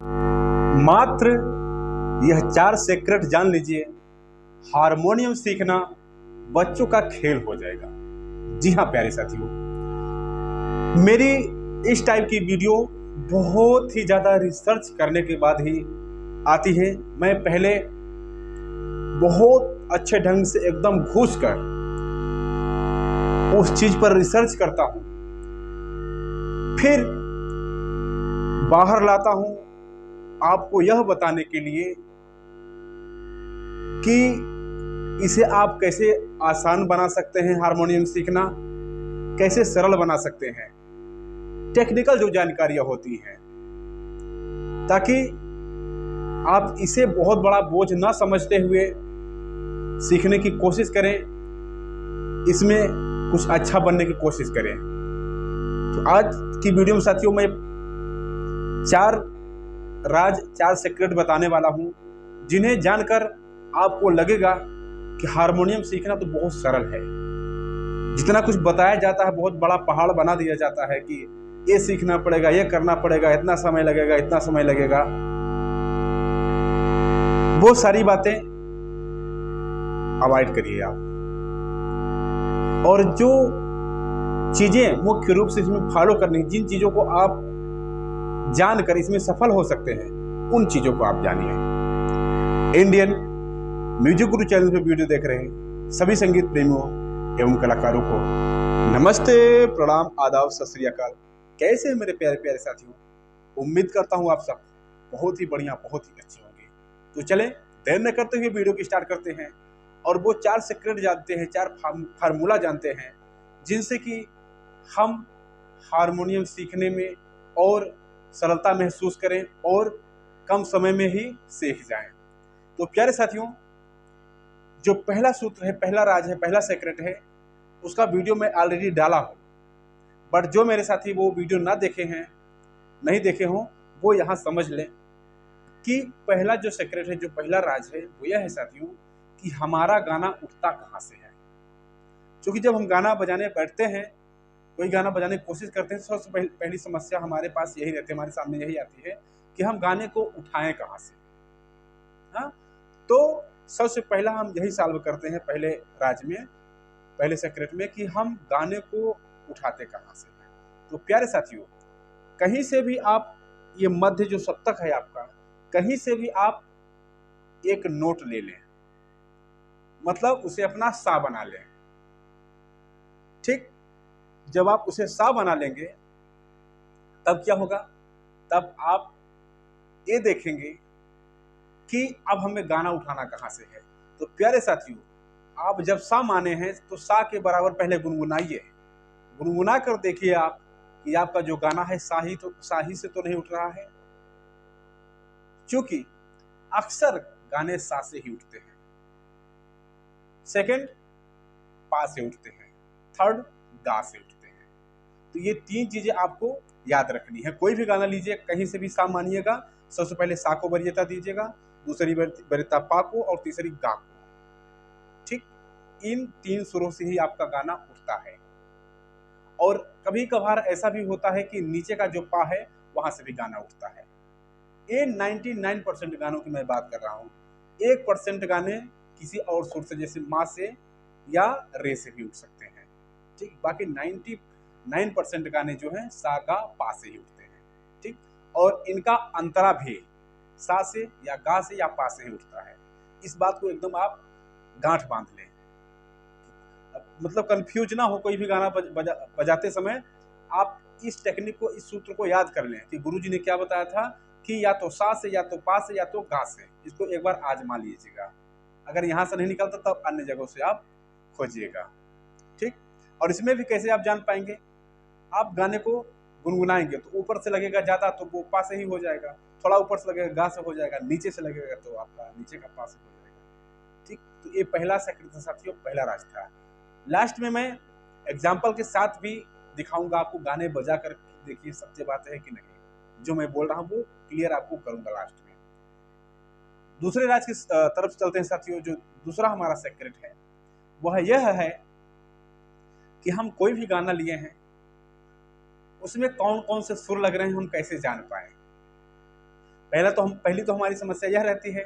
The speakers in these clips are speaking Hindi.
मात्र यह 4 सीक्रेट जान लीजिए, हारमोनियम सीखना बच्चों का खेल हो जाएगा। जी हाँ प्यारे साथियों, मेरी इस टाइप की वीडियो बहुत ही ज़्यादा रिसर्च करने के बाद ही आती है। मैं पहले बहुत अच्छे ढंग से एकदम घुस कर उस चीज़ पर रिसर्च करता हूँ, फिर बाहर लाता हूँ आपको यह बताने के लिए कि इसे आप कैसे आसान बना सकते हैं, हारमोनियम सीखना कैसे सरल बना सकते हैं, टेक्निकल जो जानकारियां होती हैं, ताकि आप इसे बहुत बड़ा बोझ ना समझते हुए सीखने की कोशिश करें, इसमें कुछ अच्छा बनने की कोशिश करें। तो आज की वीडियो में साथियों मैं 4 सीक्रेट बताने वाला हूं, जिन्हें जानकर आपको लगेगा कि हारमोनियम सीखना तो बहुत सरल है। जितना कुछ बताया जाता है, बहुत बड़ा पहाड़ बना दिया जाता है कि ये सीखना पड़ेगा, ये करना पड़ेगा, इतना समय लगेगा, इतना समय लगेगा। वो सारी बातें अवॉइड करिए आप, और जो चीजें मुख्य रूप से इसमें फॉलो करनी, जिन चीजों को आप जानकर इसमें सफल हो सकते हैं, उन चीजों को आप जानिए। इंडियन म्यूजिक गुरु चैनल पे वीडियो देख रहे हैं सभी संगीत प्रेमियों एवं कलाकारों को नमस्ते, प्रणाम, आदाब, सत श्री अकाल। कैसे हैं मेरे प्यारे प्यारे साथियों? उम्मीद करता हूं आप सब बहुत ही बढ़िया, बहुत ही अच्छे होंगे। तो चलें देर न करते हुए वीडियो की स्टार्ट करते हैं और वो 4 सीक्रेट जानते हैं, 4 फार्मूला जानते हैं, जिनसे कि हम हारमोनियम सीखने में और सरलता महसूस करें और कम समय में ही सीख जाएं। तो प्यारे साथियों, जो पहला सूत्र है, पहला राज है, पहला सीक्रेट है, उसका वीडियो मैं ऑलरेडी डाला हूं, बट जो मेरे साथी वो वीडियो ना देखे हैं, नहीं देखे हों, वो यहाँ समझ लें कि पहला जो सीक्रेट है, जो पहला राज है, वो यह है साथियों कि हमारा गाना उठता कहाँ से है। क्योंकि जब हम गाना बजाने बैठते हैं, कोई गाना बजाने की कोशिश करते हैं, सबसे पहली समस्या हमारे पास यही रहती है, हमारे सामने यही आती है कि हम गाने को उठाएं कहाँ से। हाँ, तो सबसे पहला हम यही सॉल्व करते हैं पहले राज में, पहले सीक्रेट में, कि हम गाने को उठाते कहाँ से हैं। तो प्यारे साथियों, कहीं से भी आप ये मध्य जो सप्तक है आपका, कहीं से भी आप एक नोट ले लें, मतलब उसे अपना सा बना लें। ठीक, जब आप उसे सा बना लेंगे तब क्या होगा, तब आप ये देखेंगे कि अब हमें गाना उठाना कहाँ से है। तो प्यारे साथियों, आप जब सा माने हैं तो सा के बराबर पहले गुनगुनाइए, गुनगुना कर देखिए आप कि आपका जो गाना है साही से तो नहीं उठ रहा है। क्योंकि अक्सर गाने सा से ही उठते हैं, सेकंड पा से उठते हैं, थर्ड गा से उठते हैं। तो ये 3 चीजें आपको याद रखनी है। कोई भी गाना लीजिए, कहीं से भी सा मानिएगा, सबसे पहले सा को वरीयता दीजिएगा, दूसरी वरीयता पा को, और तीसरी गा को। ठीक, इन 3 सुरों से ही आपका गाना उठता है। और कभी कभार ऐसा भी होता है कि नीचे का जो पा है वहां से भी गाना उठता है। ये 99% गानों की मैं बात कर रहा हूँ। 1% गाने किसी और सुर से, जैसे मा से या रे से भी उठ सकते हैं। ठीक, बाकी 99% गाने जो हैं सा गा पा से ही उठते हैं। ठीक, और इनका अंतरा भी सा से या गा से या पा से ही उठता है। इस बात को एकदम आप गांठ बांध लें, मतलब कंफ्यूज ना हो कोई भी गाना बजाते समय। आप इस टेक्निक को, इस सूत्र को याद कर लें कि गुरुजी ने क्या बताया था कि या तो सा से, या तो पा से, या तो गा से। इसको एक बार आजमा लीजिएगा, अगर यहां से नहीं निकलता तब अन्य जगहों से आप खोजिएगा। ठीक, और इसमें भी कैसे आप जान पाएंगे, आप गाने को गुनगुनाएंगे तो ऊपर से लगेगा ज्यादा तो वो पा से ही हो जाएगा, थोड़ा ऊपर से लगेगा गा से हो जाएगा, नीचे से लगेगा तो आपका नीचे का पा से हो जाएगा। ठीक, तो ये पहला सीक्रेट था साथियों, पहला राज था। लास्ट में मैं एग्जाम्पल के साथ भी दिखाऊंगा आपको, गाने बजा कर देखिए सत्य बात है कि नहीं, जो मैं बोल रहा हूं वो क्लियर आपको करूंगा लास्ट में। दूसरे राज की तरफ चलते हैं साथियों। जो दूसरा हमारा सीक्रेट है वह यह है कि हम कोई भी गाना लिए हैं, उसमें कौन कौन से सुर लग रहे हैं हम कैसे जान पाए। पहली तो हमारी समस्या यह रहती है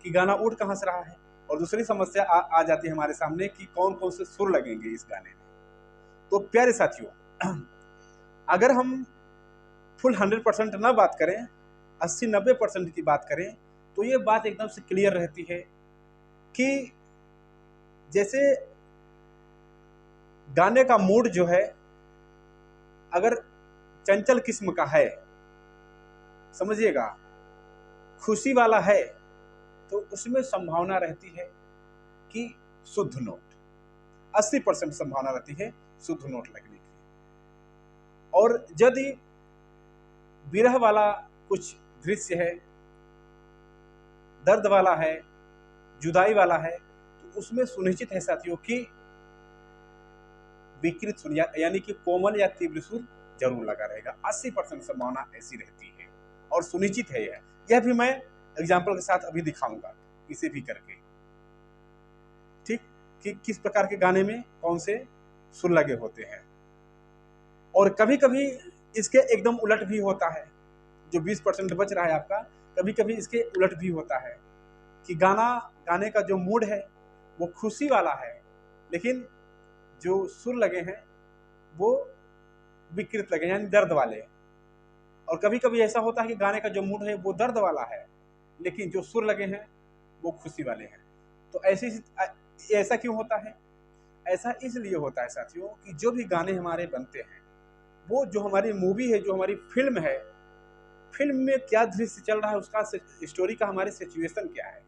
कि गाना उठ कहाँ से रहा है, और दूसरी समस्या आ जाती है हमारे सामने कि कौन कौन से सुर लगेंगे इस गाने में। तो प्यारे साथियों, अगर हम फुल 100% ना बात करें, 80-90% की बात करें, तो ये बात एकदम से क्लियर रहती है कि जैसे गाने का मूड जो है अगर चंचल किस्म का है, समझिएगा, खुशी वाला है, तो उसमें संभावना रहती है कि शुद्ध नोट, 80% संभावना रहती है शुद्ध नोट लगने की। और यदि विरह वाला कुछ दृश्य है, दर्द वाला है, जुदाई वाला है, तो उसमें सुनिश्चित है साथियों कि विकृत सुर यानी कि कोमल या तीव्र सुर जरूर लगा रहेगा। 80% संभावना ऐसी रहती है और सुनिश्चित है यह भी मैं एग्जाम्पल के साथ अभी दिखाऊंगा, इसे भी करके, ठीक, कि किस प्रकार के गाने में कौन से सुर लगे होते हैं। और कभी कभी इसके एकदम उलट भी होता है, जो 20% बच रहा है आपका, कभी कभी इसके उलट भी होता है कि गाने का जो मूड है वो खुशी वाला है, लेकिन जो सुर लगे हैं वो विकृत लगे, यानी दर्द वाले। और कभी कभी ऐसा होता है कि गाने का जो मूड है वो दर्द वाला है, लेकिन जो सुर लगे हैं वो खुशी वाले हैं। तो ऐसा क्यों होता है? ऐसा इसलिए होता है साथियों कि जो भी गाने हमारे बनते हैं, वो जो हमारी मूवी है, जो हमारी फिल्म है, फिल्म में क्या दृश्य चल रहा है, उसका स्टोरी का हमारे सिचुएशन क्या है,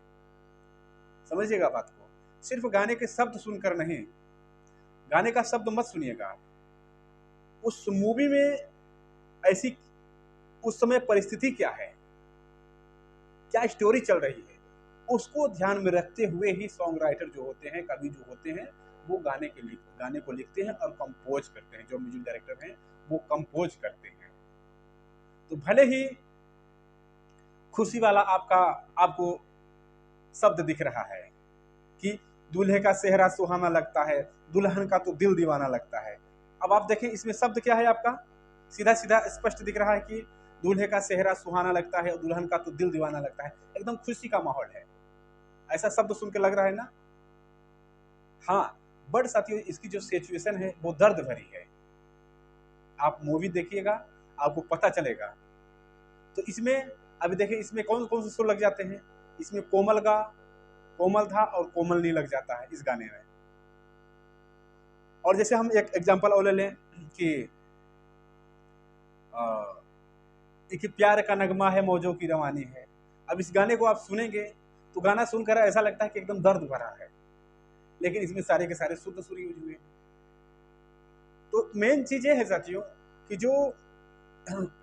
समझिएगा बात को। सिर्फ गाने के शब्द सुनकर नहीं, गाने का शब्द मत सुनिएगा, उस मूवी में ऐसी उस समय परिस्थिति क्या है, क्या स्टोरी चल रही है, उसको ध्यान में रखते हुए ही सॉन्ग राइटर जो होते हैं, कवि जो होते हैं, वो गाने को लिखते हैं और कंपोज करते हैं। जो म्यूजिक डायरेक्टर हैं वो कंपोज करते हैं। तो भले ही खुशी वाला आपको शब्द दिख रहा है कि दूल्हे का सेहरा सुहाना लगता है, दुल्हन का तो दिल दीवाना लगता है। अब आप देखें इसमें शब्द क्या है, आपका सीधा सीधा स्पष्ट दिख रहा है कि दूल्हे का सेहरा सुहाना लगता है और दुल्हन का तो दिल दीवाना लगता है। एकदम खुशी का माहौल है, ऐसा शब्द सुन के लग रहा है ना। हाँ, बट साथियों इसकी जो सिचुएशन है वो दर्द भरी है। आप मूवी देखिएगा, आपको पता चलेगा। तो इसमें अभी देखिए, इसमें कौन कौन से सुर लग जाते हैं। इसमें कोमल धा और कोमल नी लग जाता है इस गाने में। और जैसे हम एक एग्जांपल और ले लें कि एक प्यार का नगमा है, मौजों की रवानी है। अब इस गाने को आप सुनेंगे तो गाना सुनकर ऐसा लगता है कि एकदम दर्द भरा है, लेकिन इसमें सारे के सारे शुद्ध सुर यूज हुए। तो मेन चीज ये है साथियों कि जो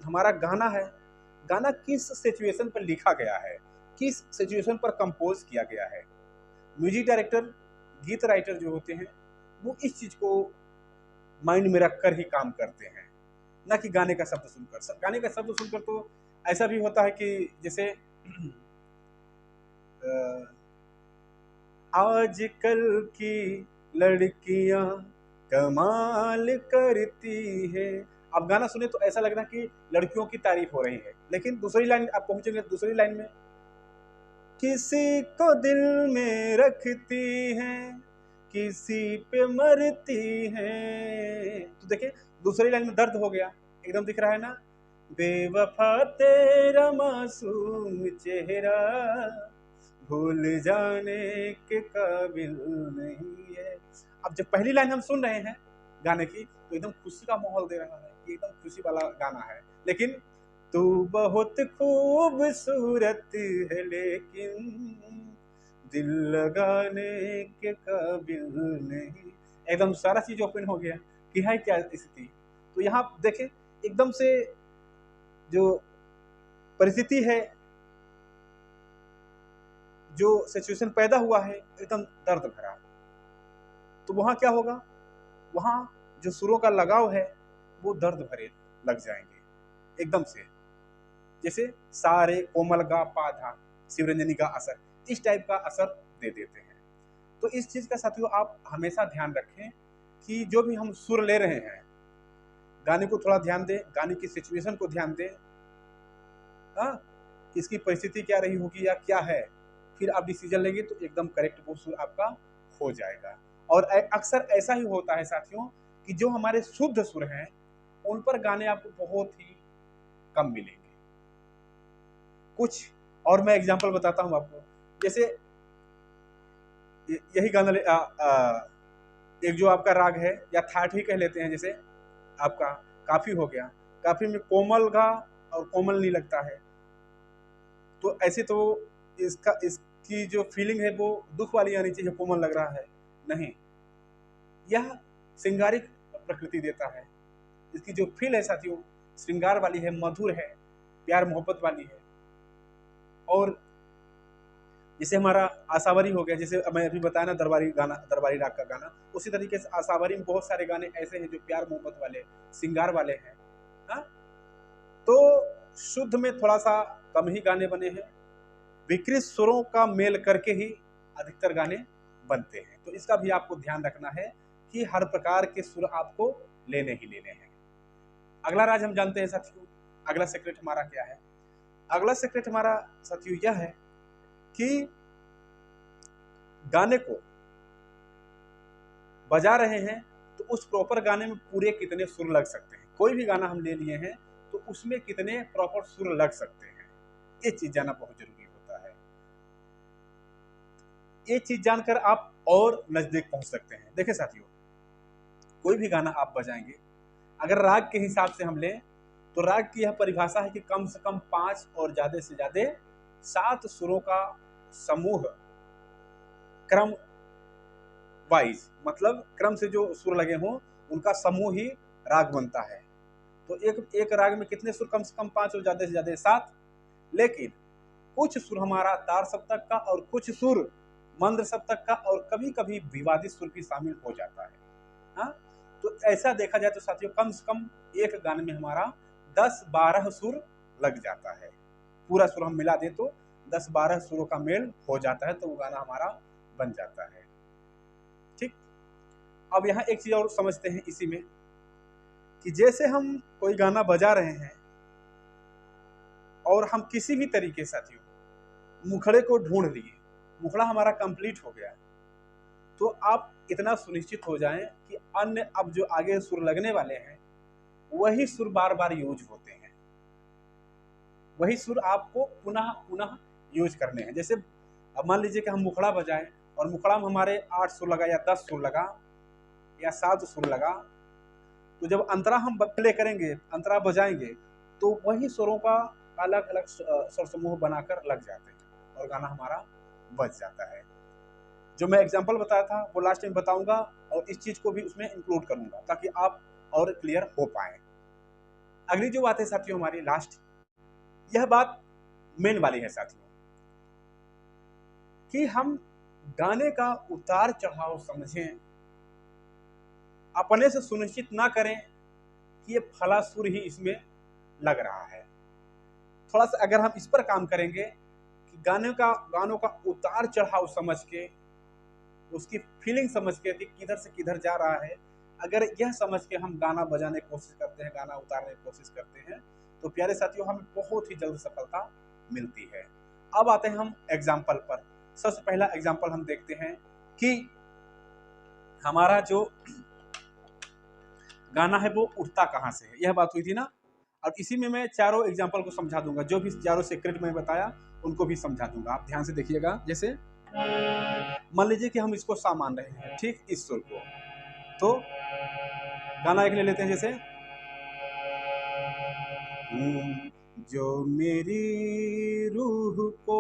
हमारा गाना है, गाना किस सिचुएशन पर लिखा गया है, किस सिचुएशन पर कंपोज किया गया है। म्यूजिक डायरेक्टर, गीत राइटर जो होते हैं, वो इस चीज को माइंड में रखकर ही काम करते हैं, ना कि गाने का शब्द सुनकर। गाने का शब्द सुनकर तो ऐसा भी होता है कि जैसे आजकल की लड़कियां कमाल करती है। आप गाना सुने तो ऐसा लग रहा है कि लड़कियों की तारीफ हो रही है, लेकिन दूसरी लाइन आप पहुंचेंगे, दूसरी लाइन में किसी को दिल में रखती हैं, किसी पे मरती हैं। तो देखिए दूसरी लाइन में दर्द हो गया, एकदम दिख रहा है ना, बेवफा तेरा मासूम चेहरा भूल जाने के काबिल नहीं है। अब जब पहली लाइन हम सुन रहे हैं गाने की तो एकदम खुशी का माहौल दे रहा है कि एकदम खुशी वाला गाना है, लेकिन तू बहुत खूबसूरत है लेकिन दिल लगाने के काबिल नहीं। एकदम सारा चीज ओपन हो गया कि है क्या स्थिति। तो यहाँ देखें एकदम से जो परिस्थिति है, जो सिचुएशन पैदा हुआ है, एकदम दर्द भरा। तो वहां क्या होगा, वहां जो सुरों का लगाव है वो दर्द भरे लग जाएंगे एकदम से। जैसे सारे कोमल गा पा धा शिवरंजनी का असर, इस टाइप का असर दे देते हैं। तो इस चीज का साथियों आप हमेशा ध्यान रखें कि जो भी हम सुर ले रहे हैं, गाने को थोड़ा ध्यान दें, गाने की सिचुएशन को ध्यान दें। हाँ, कि इसकी परिस्थिति क्या रही होगी या क्या है, फिर आप डिसीजन लेंगे तो एकदम करेक्ट वो सुर आपका हो जाएगा। और अक्सर ऐसा ही होता है साथियों कि जो हमारे शुद्ध सुर हैं उन पर गाने आपको बहुत ही कम मिलेंगे। कुछ और मैं एग्जांपल बताता हूं आपको, जैसे यही गाना एक जो आपका राग है या थाट ही कह लेते हैं, जैसे आपका काफी हो गया, काफी में कोमल गा और कोमल नहीं लगता है, तो ऐसे तो इसकी जो फीलिंग है वो दुख वाली आनी चाहिए, कोमल लग रहा है नहीं, यह श्रृंगारिक प्रकृति देता है। इसकी जो फील है साथियों श्रृंगार वाली है, मधुर है, प्यार मोहब्बत वाली है। और जैसे हमारा आसावरी हो गया, जैसे मैं अभी बताया ना दरबारी गाना, दरबारी राग का गाना, उसी तरीके से आसावरी में बहुत सारे गाने ऐसे हैं जो प्यार मोहब्बत वाले, श्रृंगार वाले हैं। हाँ, तो शुद्ध में थोड़ा सा कम ही गाने बने हैं, विकृत सुरों का मेल करके ही अधिकतर गाने बनते हैं। तो इसका भी आपको ध्यान रखना है कि हर प्रकार के सुर आपको लेने ही लेने हैं। अगला राज हम जानते हैं साथियों, अगला सीक्रेट हमारा क्या है। अगला सीक्रेट हमारा साथियों यह है कि गाने को बजा रहे हैं तो उस प्रॉपर गाने में पूरे कितने सुर लग सकते हैं। कोई भी गाना हम ले लिए हैं तो उसमें कितने प्रॉपर सुर लग सकते हैं, ये चीज जानना बहुत जरूरी होता है। ये चीज जानकर आप और नजदीक पहुंच सकते हैं। देखिए साथियों, कोई भी गाना आप बजाएंगे, अगर राग के हिसाब से हम लें तो राग की यह परिभाषा है कि कम से कम 5 और ज्यादा से ज्यादा 7 सुरों का समूह क्रम वाइज, मतलब क्रम से जो सुर लगे हों उनका समूह ही राग बनता है। तो एक राग में कितने सुर, कम से कम 5 और ज्यादा से ज्यादा 7। लेकिन कुछ सुर हमारा तार सप्तक का और कुछ सुर मंद्र सप्तक का और कभी कभी विवादित सुर भी शामिल हो जाता है। हाँ, तो ऐसा देखा जाए तो साथियों कम से कम एक गाने में हमारा 10-12 सुर लग जाता है। पूरा सुर हम मिला दे तो 10-12 सुरों का मेल हो जाता है, तो वो गाना हमारा बन जाता है। ठीक, अब यहाँ एक चीज और समझते हैं इसी में कि जैसे हम कोई गाना बजा रहे हैं और हम किसी भी तरीके साथियों मुखड़े को ढूंढ लिए, मुखड़ा हमारा कंप्लीट हो गया, तो आप इतना सुनिश्चित हो जाएं कि अन्य अब जो आगे सुर लगने वाले हैं वही सुर बार बार यूज होते हैं, वही सुर आपको पुनः पुनः यूज करने हैं। जैसे अब मान लीजिए कि हम मुखड़ा बजाएं और मुखड़ा में हमारे 8 सुर लगा या 10 सुर लगा या 7 सुर लगा, तो जब अंतरा हम प्ले करेंगे, अंतरा बजाएंगे, तो वही सुरों का अलग अलग स्वर समूह बनाकर लग जाते हैं और गाना हमारा बच जाता है। जो मैं एग्जांपल बताया था वो लास्ट में बताऊंगा और इस चीज को भी उसमें इंक्लूड करूंगा ताकि आप और क्लियर हो पाए। अगली जो बात है साथियों हमारी लास्ट, यह बात मेन वाली है साथियों कि हम गाने का उतार चढ़ाव समझें, अपने से सुनिश्चित ना करें कि ये फला सुर ही इसमें लग रहा है। थोड़ा सा अगर हम इस पर काम करेंगे कि गानों का उतार चढ़ाव समझ के, उसकी फीलिंग समझ के कि किधर से किधर जा रहा है, अगर यह समझ के हम गाना बजाने की कोशिश करते हैं, गाना उतारने की कोशिश करते हैं, तो प्यारे साथियों हमें बहुत ही जल्द सफलता मिलती है। अब आते हैं हम एग्जाम्पल पर। सबसे पहला एग्जाम्पल हम देखते हैं कि हमारा जो गाना है वो उठता कहाँ से है, यह बात हुई थी ना। अब इसी में मैं चारों एग्जाम्पल को समझा दूंगा, जो भी चारों सीक्रेट मैं बताया उनको भी समझा दूंगा, आप ध्यान से देखिएगा। जैसे मान लीजिए कि हम इसको सा मान रहे हैं, ठीक, इस सुर को, तो गाना एक ले लेते हैं, जैसे जो मेरी रूह को,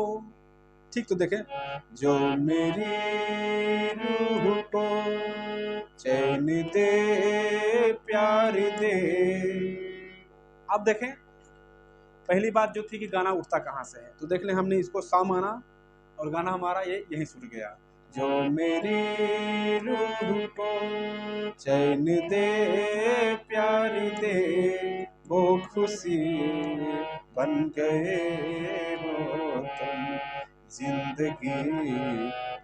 ठीक, तो देखें, जो मेरी रूह को चैन दे प्यार दे। अब देखें पहली बात जो थी कि गाना उठता कहाँ से है, तो देख लें हमने इसको सा माना और गाना हमारा ये यहीं छूट गया। जो मेरी रूह को चैन दे प्यार दे, वो खुशी बन गए हो तुम, जिंदगी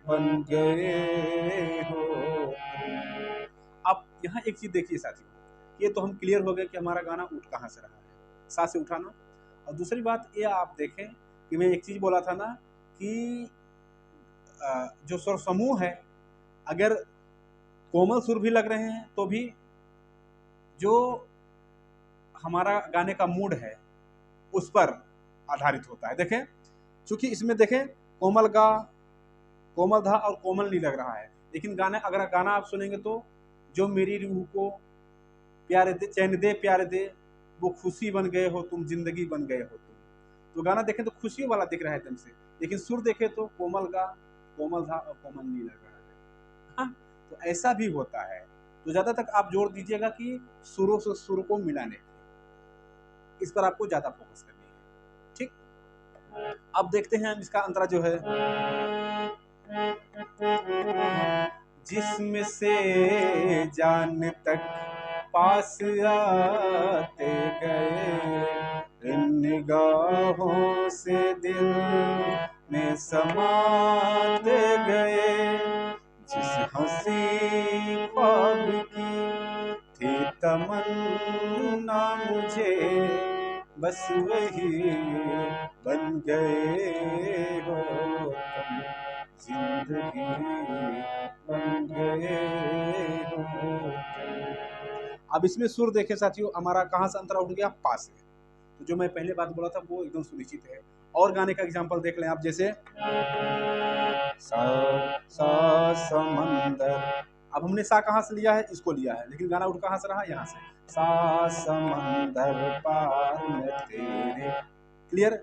बन गए हो तुम। अब यहाँ एक चीज देखिए साथियों, ये तो हम क्लियर हो गए कि हमारा गाना उठ कहाँ से रहा है, सा से उठाना। और दूसरी बात ये आप देखें कि मैं एक चीज़ बोला था ना कि जो स्वर समूह है, अगर कोमल सुर भी लग रहे हैं तो भी जो हमारा गाने का मूड है उस पर आधारित होता है। देखें, चूंकि इसमें देखें कोमल गा, कोमल धा और कोमल नहीं लग रहा है, लेकिन गाना अगर गाना आप सुनेंगे तो जो मेरी रूह को प्यार दे, चैन दे प्यार दे, वो खुशी बन गए हो तुम, जिंदगी बन गए हो तुम। तो गाना देखें तो खुशी वाला दिख रहा है एकदम से, लेकिन सुर देखें तो कोमल गा, कोमल धा और कोमल नहीं लग रहा है। हाँ, तो ऐसा भी होता है। तो ज्यादा तक आप जोर दीजिएगा कि सुरों से सुर को मिलाने, इस पर आपको ज्यादा फोकस करनी है। ठीक, अब देखते हैं इसका अंतरा जो है, जिस्म से जान तक पास आते गए, इन निगाहों से दिल में समाते गए, जिस हंसी ख्वाब की थी तमन्ना मुझे, बस वही बन गए हो तुम, जिंदगी बन गए हो तुम। अब इसमें सुर देखे साथियों, हमारा कहाँ से अंतरा उठ गया, पा से। तो जो मैं पहले बात बोला था वो एकदम सुनिश्चित है। और गाने का एग्जांपल देख लें आप, जैसे सा सा समंदर, अब हमने सा कहाँ से लिया है, इसको लिया है, लेकिन गाना उठ कहाँ से रहा, यहाँ से। सा समंदर पार में तेरे, क्लियर।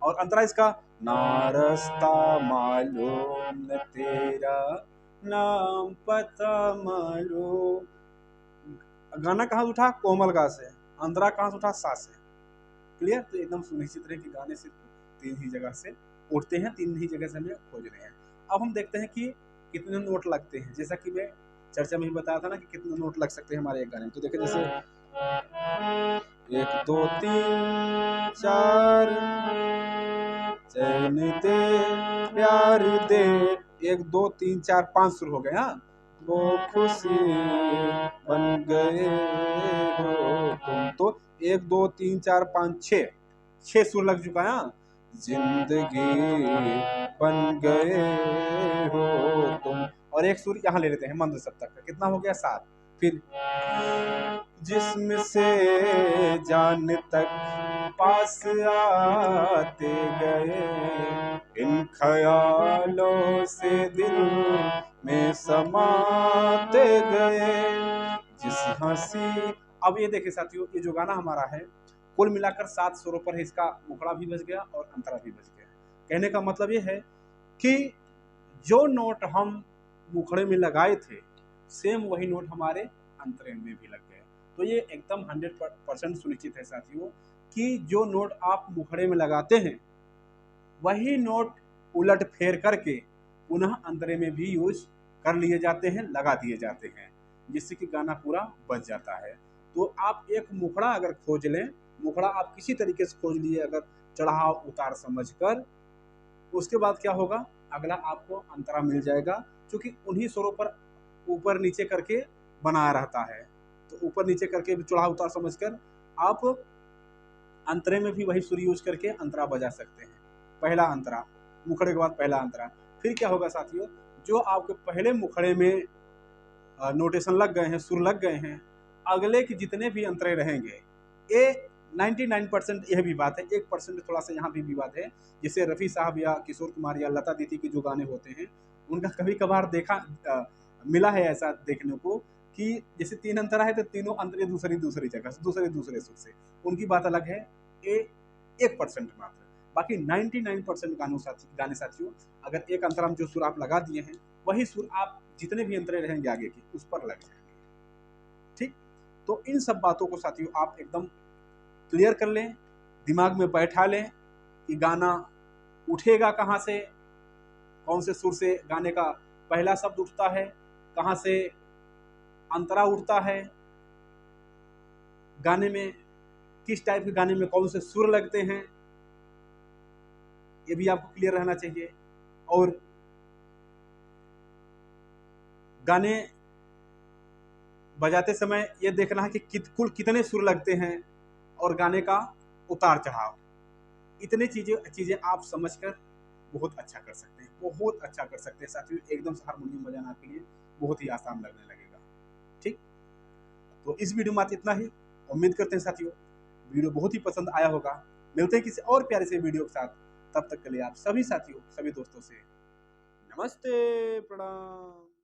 और अंतरा इसका, ना रास्ता मालूम न तेरा, नाम पता मालूम। गाना कहाँ से उठा, कोमल गा से, अंतरा कहाँ से उठा, सा से। क्लियर। तो एकदम सुनिश्चित रहे कि गाने सिर्फ तीन ही जगह से उठते हैं, तीन ही जगह से हमें खोज रहे हैं। अब हम देखते हैं कि कितने नोट लगते हैं, जैसा कि मैं चर्चा में ही बताया था ना कि कितने नोट लग सकते हैं हमारे एक गाने में। तो देखिए, जैसे 1 2 3 4, चैन दे प्यार दे, 1 2 3 4 5 सुर हो गए। हाँ, वो खुशी बन गए हो तुम। तो 1 2 3 4 5 6 सुर लग चुका है। हाँ, जिंदगी बन गए हो तुम। और एक सुर यहाँ ले लेते हैं मंद सप्तक का, कितना हो गया, 7। फिर जिस्म से जान तक पास आते गए, इन ख्यालों से दिल में समाते गए, जिस हंसी। अब ये देखिए साथियों, ये जो गाना हमारा है कुल मिलाकर 7 सुरों पर है। इसका मुखड़ा भी बज गया और अंतरा भी बज गया। कहने का मतलब ये है कि जो नोट हम मुखड़े में लगाए थे, सेम वही नोट हमारे अंतरे में भी लग गए। तो ये एकदम 100% सुनिश्चित है साथियों कि जो नोट आप मुखड़े में लगाते हैं वही नोट उलट फेर करके पुनः अंतरे में भी यूज कर लिए जाते हैं, लगा दिए जाते हैं, जिससे कि गाना पूरा बच जाता है। तो आप एक मुखड़ा अगर खोज लें, मुखड़ा आप किसी तरीके से खोज लिए अगर चढ़ाव उतार समझकर, उसके बाद क्या होगा, अगला आपको अंतरा मिल जाएगा, क्योंकि उन्हीं स्वरों पर ऊपर नीचे करके बना रहता है। तो ऊपर नीचे करके चढ़ाव उतार समझकर आप अंतरे में भी वही सुर यूज करके अंतरा बजा सकते हैं। पहला अंतरा, मुखड़े के बाद पहला अंतरा। फिर क्या होगा साथियों, जो आपके पहले मुखड़े में नोटेशन लग गए हैं, सुर लग गए हैं, अगले के जितने भी अंतरे रहेंगे, ये 99% यह भी बात है, 1% थोड़ा सा यहाँ भी विवाद है। जैसे रफ़ी साहब या किशोर कुमार या लता दीदी के जो गाने होते हैं, उनका कभी कभार मिला है ऐसा देखने को कि जैसे 3 अंतरा है तो तीनों अंतरे दूसरी दूसरी जगह से, दूसरे सुर से, उनकी बात अलग है। ये 1% मात्र, बाकी 99% गाने साथियों, अगर एक अंतरा में जो सुर आप लगा दिए हैं वही सुर आप जितने भी अंतरे रहेंगे आगे की उस पर लग जाएंगे। ठीक, तो इन सब बातों को साथियों आप एकदम क्लियर कर लें, दिमाग में बैठा लें कि गाना उठेगा कहाँ से, कौन से सुर से गाने का पहला शब्द उठता है, कहाँ से अंतरा उठता है, गाने में किस टाइप के गाने में कौन से सुर लगते हैं, ये भी आपको क्लियर रहना चाहिए। और गाने बजाते समय ये देखना है कि कुल कितने सुर लगते हैं और गाने का उतार चढ़ाव, इतने चीज़ें आप समझकर बहुत अच्छा कर सकते हैं, बहुत अच्छा कर सकते हैं साथियों। एकदम से हारमोनियम बजाना आपके लिए बहुत ही आसान लगने लगेगा। ठीक, तो इस वीडियो में इतना ही। उम्मीद करते हैं साथियों वीडियो बहुत ही पसंद आया होगा। मिलते हैं किसी और प्यारे से वीडियो के साथ, तब तक के लिए आप सभी साथियों, सभी दोस्तों से नमस्ते, प्रणाम।